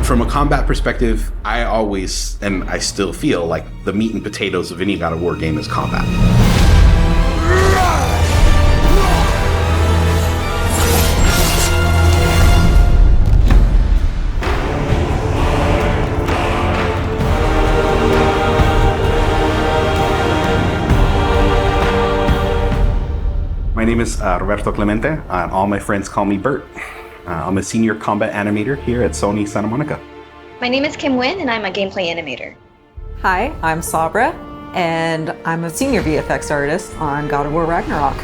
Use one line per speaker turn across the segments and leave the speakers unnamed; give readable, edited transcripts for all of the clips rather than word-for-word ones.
From a combat perspective, I always, and I still feel like the meat and potatoes of any God of War game is combat. My name is Roberto Clemente, and all my friends call me Bert. I'm a senior combat animator here at Sony Santa Monica.
My name is Kim Wynn, and I'm a gameplay animator.
Hi, I'm Sabra, and I'm a senior VFX artist on God of War Ragnarok.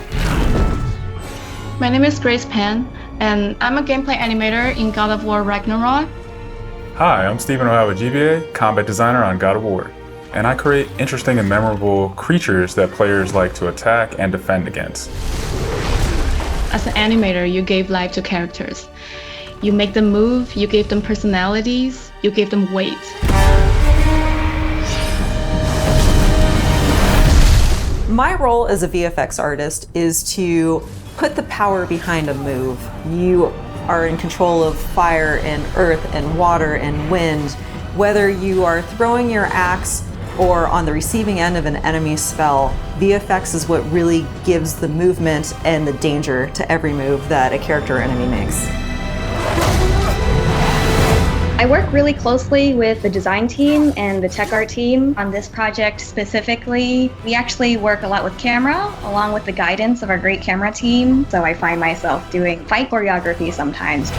My name is Grace Pan, and I'm a gameplay animator in God of War Ragnarok.
Hi, I'm Stephen O'Hara, GBA, combat designer on God of War. And I create interesting and memorable creatures that players like to attack and defend against.
As an animator, you gave life to characters. You make them move, you give them personalities, you give them weight.
My role as a VFX artist is to put the power behind a move. You are in control of fire and earth and water and wind. Whether you are throwing your axe or on the receiving end of an enemy spell, VFX is what really gives the movement and the danger to every move that a character or enemy makes.
I work really closely with the design team and the tech art team on this project specifically. We actually work a lot with camera, along with the guidance of our great camera team, so I find myself doing fight choreography sometimes.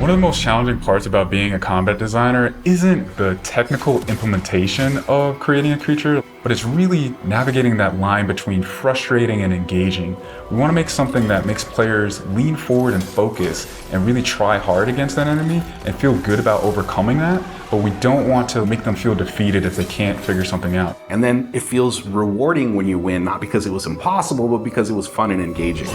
One of the most challenging parts about being a combat designer isn't the technical implementation of creating a creature, but it's really navigating that line between frustrating and engaging. We want to make something that makes players lean forward and focus and really try hard against that enemy and feel good about overcoming that, but we don't want to make them feel defeated if they can't figure something out.
And then it feels rewarding when you win, not because it was impossible, but because it was fun and engaging.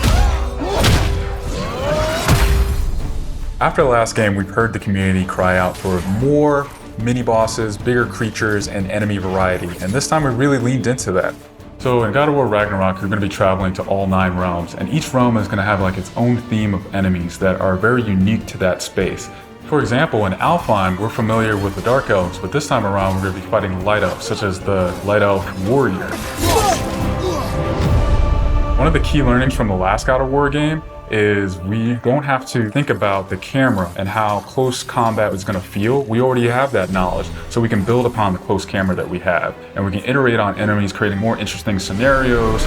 After the last game, we've heard the community cry out for more mini-bosses, bigger creatures, and enemy variety, and this time we really leaned into that. So in God of War Ragnarok, you're going to be traveling to all 9 realms, and each realm is going to have like its own theme of enemies that are very unique to that space. For example, in Alfheim, we're familiar with the Dark Elves, but this time around we're going to be fighting Light Elves, such as the Light Elf Warrior. One of the key learnings from the last God of War game is we don't have to think about the camera and how close combat is going to feel. We already have that knowledge, so we can build upon the close camera that we have, and we can iterate on enemies, creating more interesting scenarios.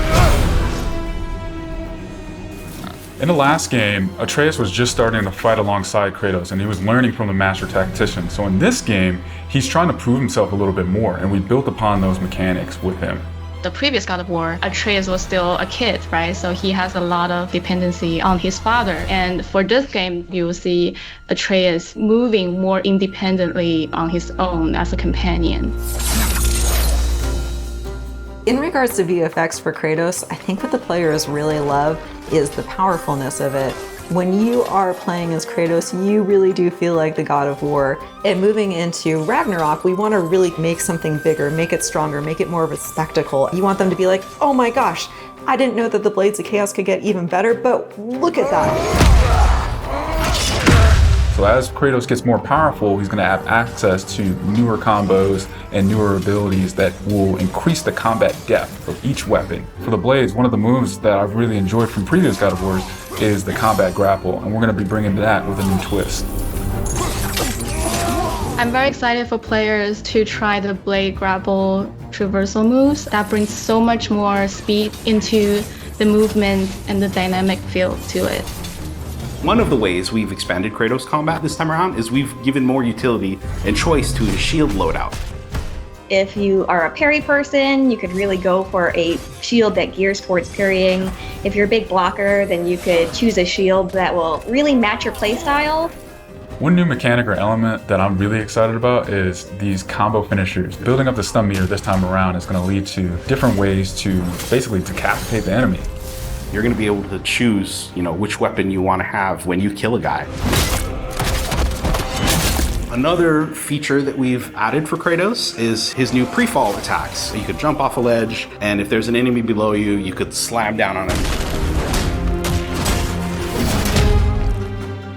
In the last game, Atreus was just starting to fight alongside Kratos, and he was learning from the master tactician. So in this game, he's trying to prove himself a little bit more, and we built upon those mechanics with him.
The previous God of War, Atreus was still a kid, right? So he has a lot of dependency on his father. And for this game, you'll see Atreus moving more independently on his own as a companion.
In regards to VFX for Kratos, I think what the players really love is the powerfulness of it. When you are playing as Kratos, you really do feel like the God of War. And moving into Ragnarok, we want to really make something bigger, make it stronger, make it more of a spectacle. You want them to be like, oh my gosh, I didn't know that the Blades of Chaos could get even better, but look at that.
So as Kratos gets more powerful, he's going to have access to newer combos and newer abilities that will increase the combat depth of each weapon. For the Blades, one of the moves that I've really enjoyed from previous God of Wars is the combat grapple, and we're going to be bringing that with a new twist.
I'm very excited for players to try the blade grapple traversal moves. That brings so much more speed into the movement and the dynamic feel to it.
One of the ways we've expanded Kratos combat this time around is we've given more utility and choice to the shield loadout.
If you are a parry person, you could really go for a shield that gears towards parrying. If you're a big blocker, then you could choose a shield that will really match your playstyle.
One new mechanic or element that I'm really excited about is these combo finishers. Building up the stun meter this time around is going to lead to different ways to basically decapitate the enemy.
You're going to be able to choose, which weapon you want to have when you kill a guy. Another feature that we've added for Kratos is his new pre-fall attacks. You could jump off a ledge, and if there's an enemy below you, you could slam down on him.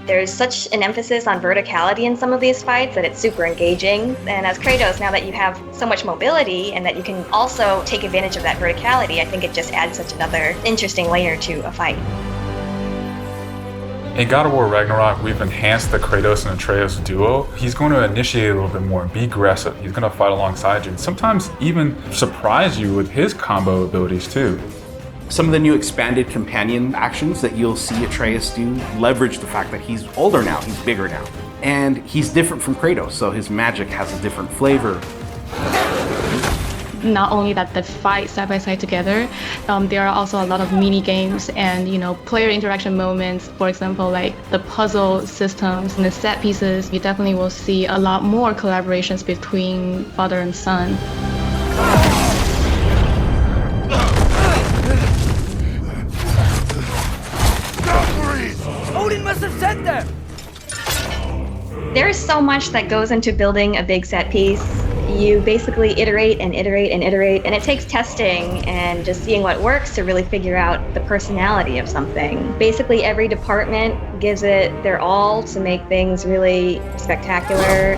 There's such an emphasis on verticality in some of these fights that it's super engaging. And as Kratos, now that you have so much mobility and that you can also take advantage of that verticality, I think it just adds such another interesting layer to a fight.
In God of War Ragnarok, we've enhanced the Kratos and Atreus duo. He's going to initiate a little bit more, be aggressive. He's going to fight alongside you, and sometimes even surprise you with his combo abilities too.
Some of the new expanded companion actions that you'll see Atreus do leverage the fact that he's older now, he's bigger now. And he's different from Kratos, so his magic has a different flavor.
Not only that they fight side by side together, there are also a lot of mini games and player interaction moments. For example, like the puzzle systems and the set pieces. You definitely will see a lot more collaborations between father and son.
Odin must have sent them!
There's so much that goes into building a big set piece. You basically iterate and iterate and iterate, and it takes testing and just seeing what works to really figure out the personality of something. Basically, every department gives it their all to make things really spectacular.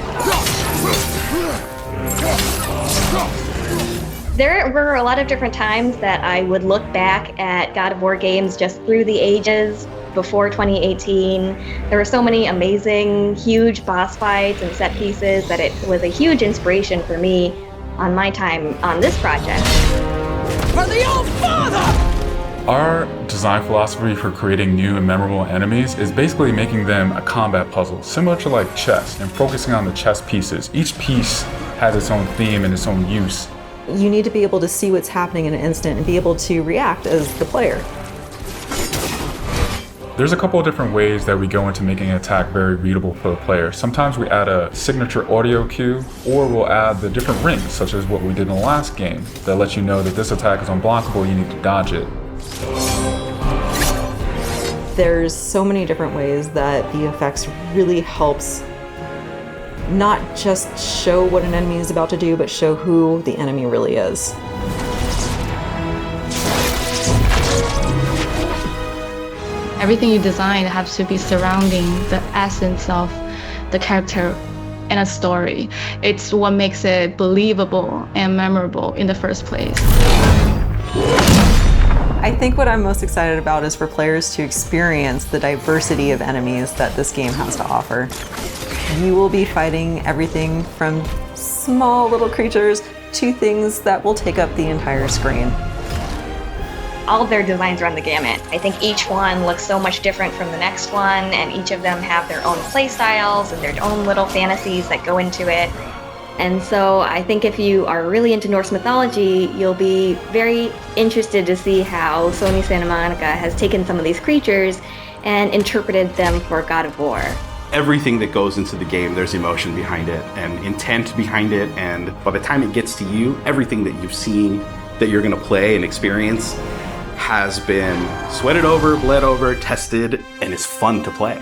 There were a lot of different times that I would look back at God of War games just through the ages before 2018. There were so many amazing, huge boss fights and set pieces that it was a huge inspiration for me on my time on this project.
For the old father!
Our design philosophy for creating new and memorable enemies is basically making them a combat puzzle, similar to like chess, and focusing on the chess pieces. Each piece has its own theme and its own use.
You need to be able to see what's happening in an instant and be able to react as the player.
There's a couple of different ways that we go into making an attack very readable for the player. Sometimes we add a signature audio cue, or we'll add the different rings, such as what we did in the last game, that lets you know that this attack is unblockable, you need to dodge it.
There's so many different ways that VFX really helps not just show what an enemy is about to do, but show who the enemy really is.
Everything you design has to be surrounding the essence of the character and a story. It's what makes it believable and memorable in the first place.
I think what I'm most excited about is for players to experience the diversity of enemies that this game has to offer. You will be fighting everything from small little creatures to things that will take up the entire screen.
All of their designs run the gamut. I think each one looks so much different from the next one, and each of them have their own play styles and their own little fantasies that go into it. And so I think if you are really into Norse mythology, you'll be very interested to see how Sony Santa Monica has taken some of these creatures and interpreted them for God of War.
Everything that goes into the game, there's emotion behind it and intent behind it, and by the time it gets to you, everything that you've seen that you're going to play and experience has been sweated over, bled over, tested, and is fun to play.